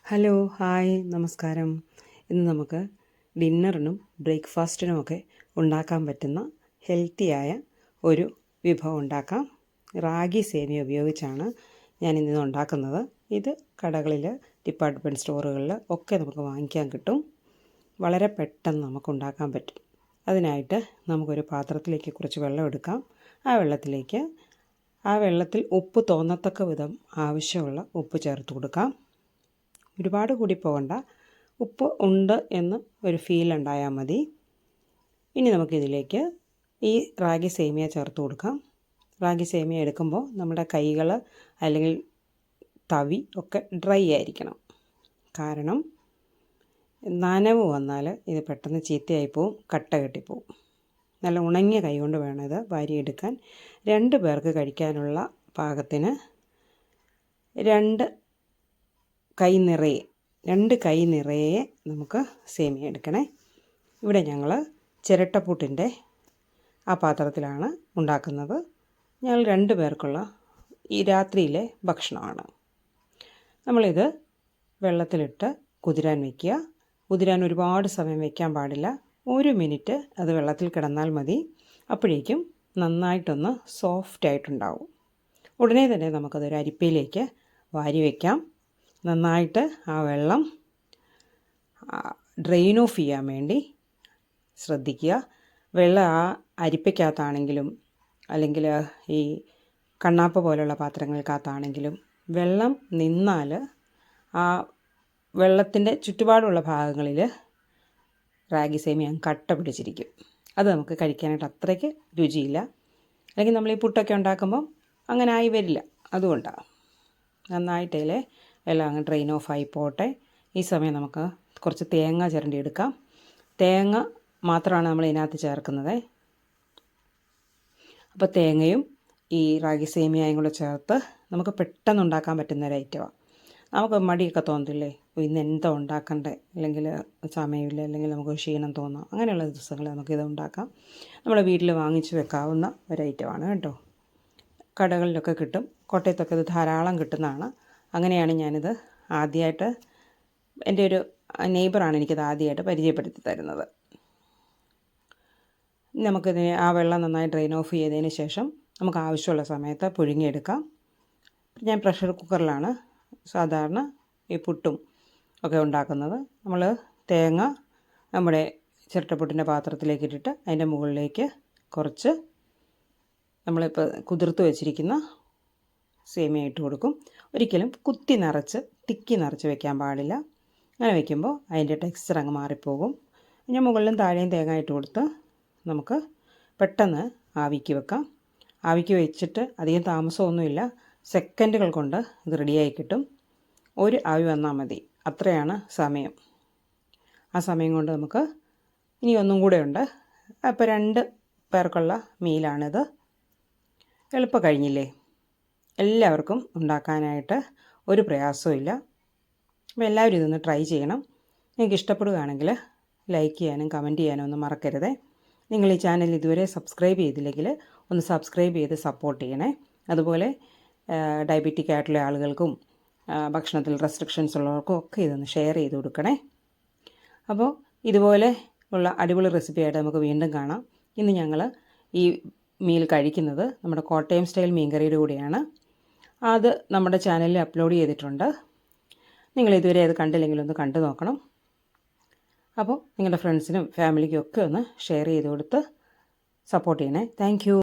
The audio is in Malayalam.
ഹലോ ഹായ് നമസ്കാരം. ഇന്ന് നമുക്ക് ഡിന്നറിനും ബ്രേക്ക്ഫാസ്റ്റിനുമൊക്കെ ഉണ്ടാക്കാൻ പറ്റുന്ന ഹെൽത്തിയായ ഒരു വിഭവം ഉണ്ടാക്കാം. റാഗി സേമിയ ഉപയോഗിച്ചാണ് ഞാനിന്ന് ഉണ്ടാക്കുന്നത്. ഇത് കടകളിൽ, ഡിപ്പാർട്ട്മെൻറ്റ് സ്റ്റോറുകളിൽ ഒക്കെ നമുക്ക് വാങ്ങിക്കാൻ കിട്ടും. വളരെ പെട്ടെന്ന് നമുക്ക് ഉണ്ടാക്കാൻ പറ്റും. അതിനായിട്ട് നമുക്കൊരു പാത്രത്തിലേക്ക് കുറച്ച് വെള്ളം എടുക്കാം. ആ വെള്ളത്തിൽ ഉപ്പ് തോന്നത്തക്ക വിധം ആവശ്യമുള്ള ഉപ്പ് ചേർത്ത് കൊടുക്കാം. ഒരുപാട് കൂടി പോകണ്ട, ഉപ്പ് ഉണ്ട് എന്ന് ഒരു ഫീൽ ഉണ്ടായാൽ മതി. ഇനി നമുക്കിതിലേക്ക് ഈ റാഗി സേമിയ ചേർത്ത് കൊടുക്കാം. റാഗി സേമിയ എടുക്കുമ്പോൾ നമ്മുടെ കൈകൾ അല്ലെങ്കിൽ തവി ഒക്കെ ഡ്രൈ ആയിരിക്കണം. കാരണം നനവ് വന്നാൽ ഇത് പെട്ടെന്ന് ചീത്തയായി പോവും, കട്ട കെട്ടിപ്പോവും. നല്ല ഉണങ്ങിയ കൈ കൊണ്ട് വേണം ഇത് വാരിയെടുക്കാൻ. 2 പേർക്ക് കഴിക്കാനുള്ള പാകത്തിന് 2 കൈ നിറയെ നമുക്ക് സേമിയ എടുക്കണേ. ഇവിടെ ഞങ്ങൾ ചിരട്ടപ്പുട്ടിൻ്റെ ആ പാത്രത്തിലാണ് ഉണ്ടാക്കുന്നത്. ഞങ്ങൾ 2 പേർക്കുള്ള ഈ രാത്രിയിലെ ഭക്ഷണമാണ്. നമ്മളിത് വെള്ളത്തിലിട്ട് കുതിരാൻ വയ്ക്കുക. കുതിരാൻ ഒരുപാട് സമയം വയ്ക്കാൻ പാടില്ല. 1 മിനിറ്റ് അത് വെള്ളത്തിൽ കിടന്നാൽ മതി. അപ്പോഴേക്കും നന്നായിട്ടൊന്ന് സോഫ്റ്റായിട്ടുണ്ടാവും. ഉടനെ തന്നെ നമുക്കതൊരു അരിപ്പയിലേക്ക് വാരി വയ്ക്കാം. നന്നായിട്ട് ആ വെള്ളം ഡ്രെയിൻ ഓഫ് ചെയ്യാൻ വേണ്ടി ശ്രദ്ധിക്കുക. വെള്ളം ആ അരിപ്പയ്ക്കകത്താണെങ്കിലും അല്ലെങ്കിൽ ഈ കണ്ണാപ്പ പോലുള്ള പാത്രങ്ങൾക്കകത്താണെങ്കിലും വെള്ളം നിന്നാൽ ആ വെള്ളത്തിൻ്റെ ചുറ്റുപാടുള്ള ഭാഗങ്ങളിൽ റാഗി സേമിയ കട്ട പിടിച്ചിരിക്കും. അത് നമുക്ക് കഴിക്കാനായിട്ട് അത്രയ്ക്ക് രുചിയില്ല. അല്ലെങ്കിൽ നമ്മൾ ഈ പുട്ടൊക്കെ ഉണ്ടാക്കുമ്പം അങ്ങനെ ആയി വരില്ല. അതുകൊണ്ടാണ്. നന്നായിട്ടതിൽ എല്ലാം അങ്ങ് ഡ്രെയിൻ ഓഫായി പോട്ടെ. ഈ സമയം നമുക്ക് കുറച്ച് തേങ്ങ ചിരണ്ടി എടുക്കാം. തേങ്ങ മാത്രമാണ് നമ്മൾ ഇതിനകത്ത് ചേർക്കുന്നത്. അപ്പോൾ തേങ്ങയും ഈ റാഗി സേമിയയും കൂടെ ചേർത്ത് നമുക്ക് പെട്ടെന്ന് ഉണ്ടാക്കാൻ പറ്റുന്ന ഒരു ഐറ്റമാണ്. നമുക്ക് മടിയൊക്കെ തോന്നത്തില്ലേ, ഇന്ന് എന്താ ഉണ്ടാക്കണ്ടേ, അല്ലെങ്കിൽ സമയമില്ല, അല്ലെങ്കിൽ നമുക്ക് ക്ഷീണം തോന്നാം. അങ്ങനെയുള്ള ദിവസങ്ങളിൽ നമുക്കിത് ഉണ്ടാക്കാം. നമ്മുടെ വീട്ടിൽ വാങ്ങിച്ച് വെക്കാവുന്ന ഒരു ഐറ്റമാണ് കേട്ടോ. കടകളിലൊക്കെ കിട്ടും. കോട്ടയത്തൊക്കെ ഇത് ധാരാളം കിട്ടുന്നതാണ്. അങ്ങനെയാണ് ഞാനിത് ആദ്യമായിട്ട്, എൻ്റെ ഒരു നെയ്ബറാണ് എനിക്കിത് ആദ്യമായിട്ട് പരിചയപ്പെടുത്തി തരുന്നത്. നമുക്കിതിന് ആ വെള്ളം നന്നായി ഡ്രെയിൻ ഓഫ് ചെയ്തതിന് ശേഷം നമുക്ക് ആവശ്യമുള്ള സമയത്ത് പുഴുങ്ങിയെടുക്കാം. ഞാൻ പ്രഷർ കുക്കറിലാണ് സാധാരണ ഈ പുട്ടും ഒക്കെ ഉണ്ടാക്കുന്നത്. നമ്മൾ തേങ്ങ നമ്മുടെ ചിരട്ടപ്പുട്ടിൻ്റെ പാത്രത്തിലേക്ക് ഇട്ടിട്ട് അതിൻ്റെ മുകളിലേക്ക് കുറച്ച് നമ്മളിപ്പോൾ കുതിർത്ത് വെച്ചിരിക്കുന്ന സേമിയ ഇട്ട് കൊടുക്കും. ഒരിക്കലും തിക്കി നിറച്ച് വെക്കാൻ പാടില്ല. അങ്ങനെ വയ്ക്കുമ്പോൾ അതിൻ്റെ ടെക്സ്ചർ അങ്ങ് മാറിപ്പോകും. ഞാൻ മുകളിലും താഴെയും തേങ്ങ ഇട്ട് കൊടുത്ത് നമുക്ക് പെട്ടെന്ന് ആവിക്ക് വെക്കാം. ആവിക്ക് വെച്ചിട്ട് അധികം താമസമൊന്നുമില്ല, സെക്കൻഡുകൾ കൊണ്ട് ഇത് റെഡിയായി കിട്ടും. 1 ആവി വന്നാൽ മതി, അത്രയാണ് സമയം. ആ സമയം കൊണ്ട് നമുക്ക് ഇനി ഒന്നും കൂടെ ഉണ്ട്. അപ്പോൾ 2 പേർക്കുള്ള മീലാണിത്. എളുപ്പം കഴിഞ്ഞില്ലേ? എല്ലാവർക്കും ഉണ്ടാക്കാനായിട്ട് ഒരു പ്രയാസവും ഇല്ല. അപ്പോൾ എല്ലാവരും ഇതൊന്ന് ട്രൈ ചെയ്യണം. നിങ്ങൾക്ക് ഇഷ്ടപ്പെടുകയാണെങ്കിൽ ലൈക്ക് ചെയ്യാനും കമൻറ്റ് ചെയ്യാനും ഒന്നും മറക്കരുതേ. നിങ്ങൾ ഈ ചാനൽ ഇതുവരെ സബ്സ്ക്രൈബ് ചെയ്തില്ലെങ്കിൽ ഒന്ന് സബ്സ്ക്രൈബ് ചെയ്ത് സപ്പോർട്ട് ചെയ്യണേ. അതുപോലെ ഡയബറ്റിക് ആയിട്ടുള്ള ആളുകൾക്കും ഭക്ഷണത്തിൽ റെസ്ട്രിക്ഷൻസ് ഉള്ളവർക്കും ഒക്കെ ഇതൊന്ന് ഷെയർ ചെയ്ത് കൊടുക്കണേ. അപ്പോൾ ഇതുപോലെ ഉള്ള അടിപൊളി റെസിപ്പിയായിട്ട് നമുക്ക് വീണ്ടും കാണാം. ഇന്ന് ഞങ്ങൾ ഈ മീൽ കഴിക്കുന്നത് നമ്മുടെ കോട്ടയം സ്റ്റൈൽ മീൻകറിയുടെ കൂടെയാണ്. അത് നമ്മുടെ ചാനലിൽ അപ്ലോഡ് ചെയ്തിട്ടുണ്ട്. നിങ്ങൾ ഇതുവരെ അത് കണ്ടില്ലെങ്കിൽ ഒന്ന് കണ്ടു നോക്കണം. അപ്പോൾ നിങ്ങളുടെ ഫ്രണ്ട്സിനും ഫാമിലിക്കും ഒക്കെ ഒന്ന് ഷെയർ ചെയ്ത് കൊടുത്ത് സപ്പോർട്ട് ചെയ്യണേ. താങ്ക്